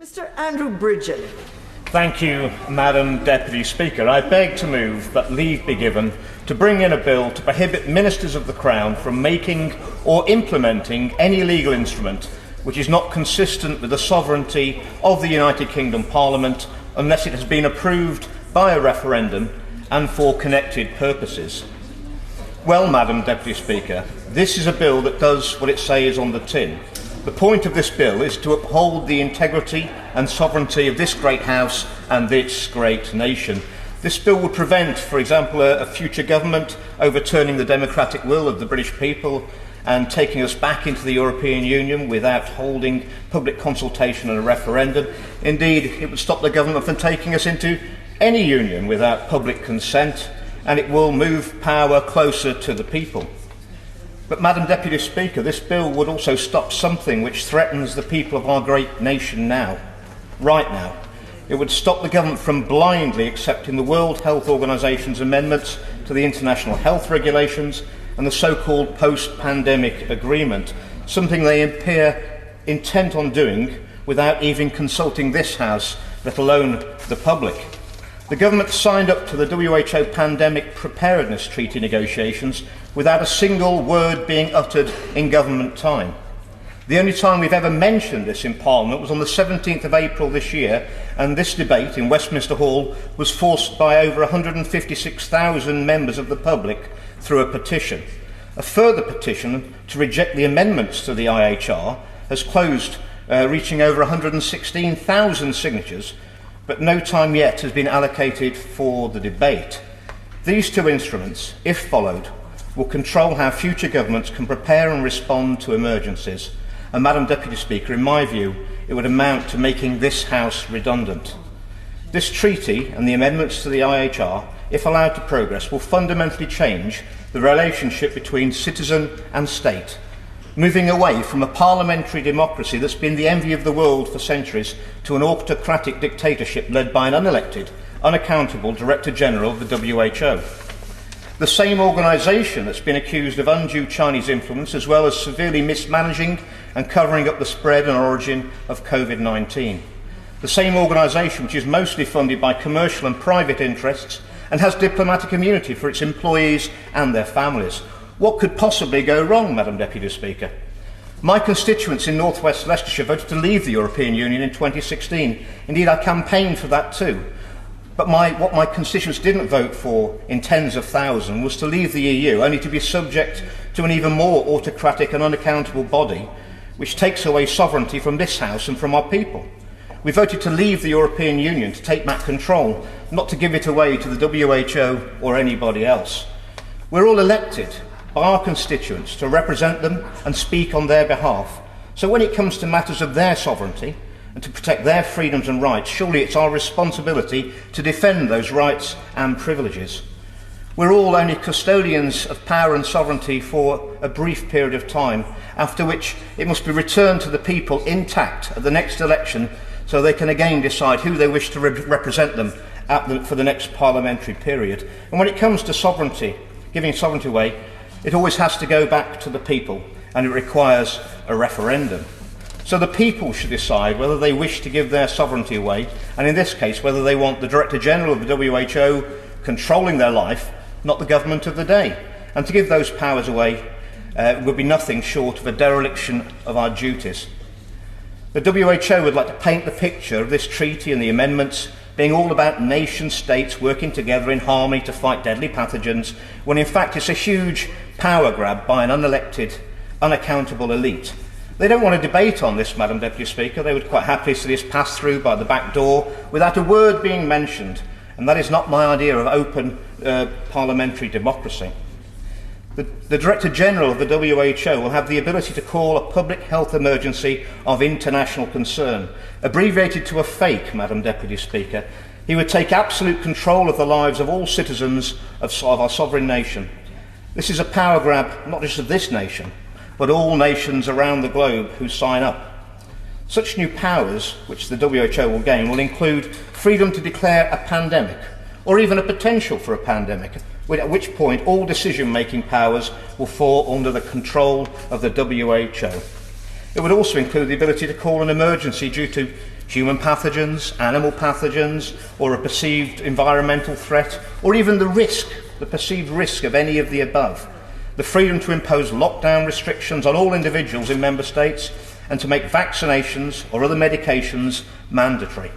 Mr. Andrew Bridgen. Thank you, Madam Deputy Speaker. I beg to move that leave be given to bring in a bill to prohibit ministers of the Crown from making or implementing any legal instrument which is not consistent with the sovereignty of the United Kingdom Parliament unless it has been approved by a referendum and for connected purposes. Well, Madam Deputy Speaker, this is a bill that does what it says on the tin. The point of this bill is to uphold the integrity and sovereignty of this great House and this great nation. This bill would prevent, for example, a future government overturning the democratic will of the British people and taking us back into the European Union without holding public consultation and a referendum. Indeed, it would stop the government from taking us into any union without public consent, and it will move power closer to the people. But, Madam Deputy Speaker, this bill would also stop something which threatens the people of our great nation now, right now. It would stop the government from blindly accepting the World Health Organisation's amendments to the international health regulations and the so-called post-pandemic agreement, something they appear intent on doing without even consulting this House, let alone the public. The government signed up to the WHO Pandemic Preparedness Treaty negotiations without a single word being uttered in government time. The only time we've ever mentioned this in Parliament was on the 17th of April this year, and this debate in Westminster Hall was forced by over 156,000 members of the public through a petition. A further petition to reject the amendments to the IHR has closed, reaching over 116,000 signatures, but no time yet has been allocated for the debate. These two instruments, if followed, will control how future governments can prepare and respond to emergencies. And, Madam Deputy Speaker, in my view, it would amount to making this House redundant. This treaty and the amendments to the IHR, if allowed to progress, will fundamentally change the relationship between citizen and state, moving away from a parliamentary democracy that's been the envy of the world for centuries to an autocratic dictatorship led by an unelected, unaccountable Director General of the WHO. The same organisation that's been accused of undue Chinese influence, as well as severely mismanaging and covering up the spread and origin of COVID-19. The same organisation which is mostly funded by commercial and private interests and has diplomatic immunity for its employees and their families. What could possibly go wrong, Madam Deputy Speaker? My constituents in North West Leicestershire voted to leave the European Union in 2016. Indeed, I campaigned for that too. But what my constituents didn't vote for in tens of thousands was to leave the EU, only to be subject to an even more autocratic and unaccountable body, which takes away sovereignty from this House and from our people. We voted to leave the European Union, to take back control, not to give it away to the WHO or anybody else. We're all elected by our constituents to represent them and speak on their behalf. So when it comes to matters of their sovereignty and to protect their freedoms and rights, surely it's our responsibility to defend those rights and privileges. We're all only custodians of power and sovereignty for a brief period of time, after which it must be returned to the people intact at the next election so they can again decide who they wish to represent them for the next parliamentary period. And when it comes to sovereignty, giving sovereignty away, it always has to go back to the people, and it requires a referendum. So the people should decide whether they wish to give their sovereignty away, and in this case, whether they want the Director General of the WHO controlling their life, not the government of the day. And to give those powers away would be nothing short of a dereliction of our duties. The WHO would like to paint the picture of this treaty and the amendments being all about nation-states working together in harmony to fight deadly pathogens, when in fact it's a huge power grab by an unelected, unaccountable elite. They don't want to debate on this, Madam Deputy Speaker. They would quite happily see this pass through by the back door without a word being mentioned, and that is not my idea of open parliamentary democracy. The Director General of the WHO will have the ability to call a public health emergency of international concern, abbreviated to a FAKE, Madam Deputy Speaker. He would take absolute control of the lives of all citizens of our sovereign nation. This is a power grab not just of this nation, but all nations around the globe who sign up. Such new powers, which the WHO will gain, will include freedom to declare a pandemic, or even a potential for a pandemic, at which point all decision-making powers will fall under the control of the WHO. It would also include the ability to call an emergency due to human pathogens, animal pathogens, or a perceived environmental threat, or even the perceived risk of any of the above. The freedom to impose lockdown restrictions on all individuals in member states and to make vaccinations or other medications mandatory.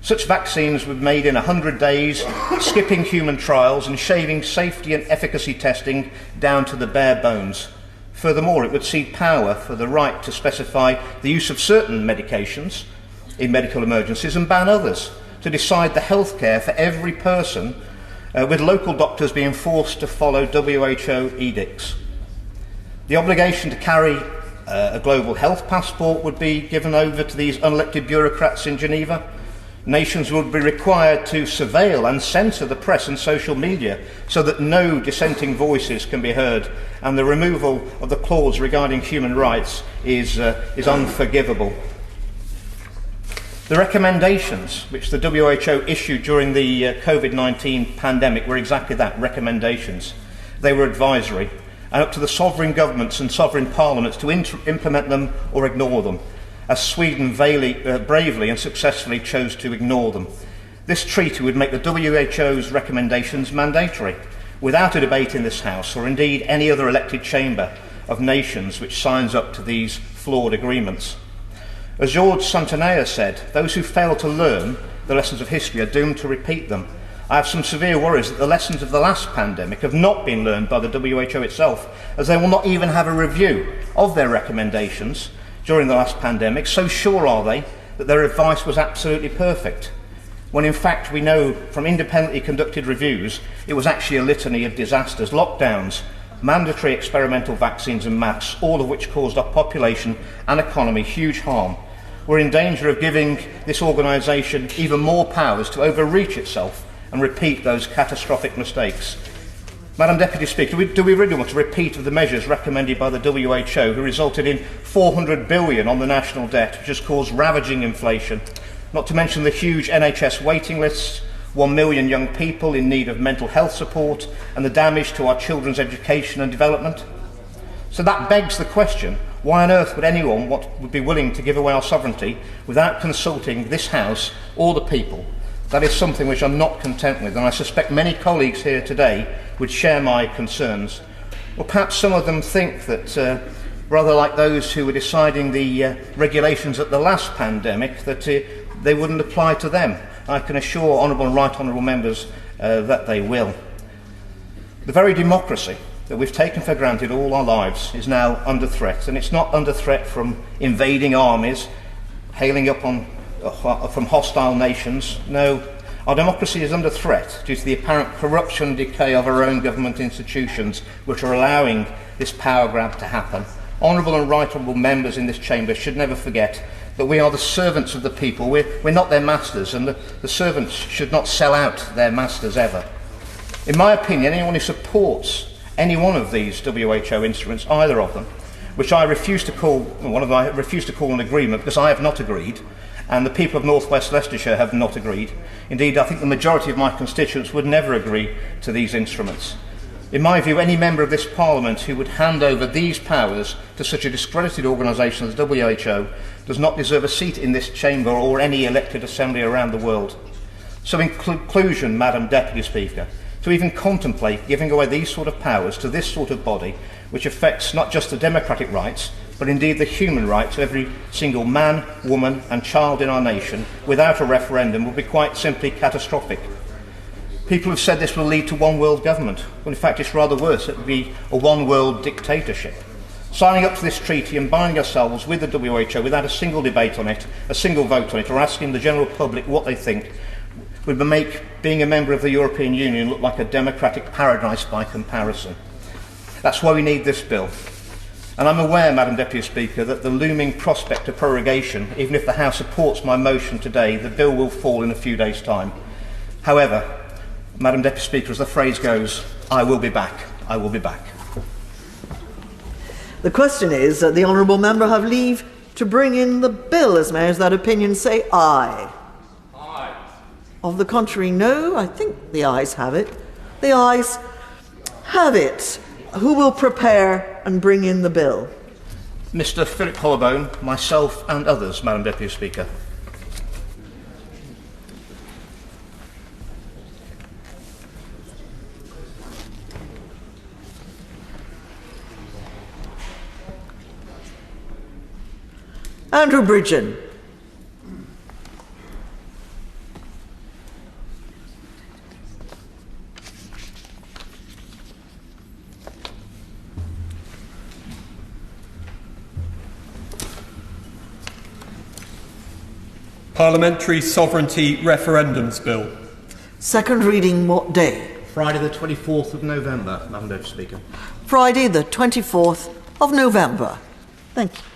Such vaccines were made in 100 days, skipping human trials and shaving safety and efficacy testing down to the bare bones. Furthermore, it would cede power for the right to specify the use of certain medications in medical emergencies and ban others, to decide the health care for every person, with local doctors being forced to follow WHO edicts. The obligation to carry a global health passport would be given over to these unelected bureaucrats in Geneva. Nations would be required to surveil and censor the press and social media so that no dissenting voices can be heard, and the removal of the clause regarding human rights is unforgivable. The recommendations which the WHO issued during the COVID-19 pandemic were exactly that, recommendations. They were advisory, and up to the sovereign governments and sovereign parliaments to implement them or ignore them, as Sweden bravely and successfully chose to ignore them. This treaty would make the WHO's recommendations mandatory, without a debate in this House, or indeed any other elected chamber of nations which signs up to these flawed agreements. As George Santanea said, those who fail to learn the lessons of history are doomed to repeat them. I have some severe worries that the lessons of the last pandemic have not been learned by the WHO itself, as they will not even have a review of their recommendations during the last pandemic. So sure are they that their advice was absolutely perfect, when in fact we know from independently conducted reviews it was actually a litany of disasters, lockdowns, mandatory experimental vaccines and masks, all of which caused our population and economy huge harm. We're in danger of giving this organisation even more powers to overreach itself and repeat those catastrophic mistakes. Madam Deputy Speaker, do we really want a repeat of the measures recommended by the WHO, who resulted in 400 billion on the national debt, which has caused ravaging inflation, not to mention the huge NHS waiting lists, 1 million young people in need of mental health support, and the damage to our children's education and development? So that begs the question, why on earth would anyone would be willing to give away our sovereignty without consulting this House or the people? That is something which I'm not content with, and I suspect many colleagues here today would share my concerns. Or perhaps some of them think that, rather like those who were deciding the regulations at the last pandemic, that they wouldn't apply to them. I can assure honourable and right honourable members that they will. The very democracy that we've taken for granted all our lives is now under threat, and it's not under threat from invading armies, hailing up from hostile nations. No, our democracy is under threat due to the apparent corruption and decay of our own government institutions, which are allowing this power grab to happen. Honourable and right honourable members in this chamber should never forget that we are the servants of the people. We're not their masters, and the servants should not sell out their masters ever. In my opinion, anyone who supports any one of these WHO instruments, either of them, which I refuse to call an agreement because I have not agreed, and the people of North West Leicestershire have not agreed. Indeed, I think the majority of my constituents would never agree to these instruments. In my view, any member of this Parliament who would hand over these powers to such a discredited organisation as the WHO does not deserve a seat in this chamber or any elected assembly around the world. So in conclusion, Madam Deputy Speaker, to even contemplate giving away these sort of powers to this sort of body, which affects not just the democratic rights, but indeed the human rights of every single man, woman and child in our nation, without a referendum, would be quite simply catastrophic. People have said this will lead to one world government. Well, in fact, it's rather worse. It would be a one world dictatorship. Signing up to this treaty and binding ourselves with the WHO without a single debate on it, a single vote on it, or asking the general public what they think, would make being a member of the European Union look like a democratic paradise by comparison. That's why we need this bill. And I'm aware, Madam Deputy Speaker, that the looming prospect of prorogation, even if the House supports my motion today, the bill will fall in a few days' time. However, Madam Deputy Speaker, as the phrase goes, I will be back. I will be back. The question is, the honourable member have leave to bring in the bill. As mayors that opinion say aye. Aye. Of the contrary, no. I think the ayes have it. The ayes have it. Who will prepare and bring in the bill? Mr. Philip Hollowbone, myself and others, Madam Deputy Speaker. Andrew Bridgen. Parliamentary Sovereignty Referendums Bill. Second reading what day? Friday the 24th of November, Madam Deputy Speaker. Friday the 24th of November. Thank you.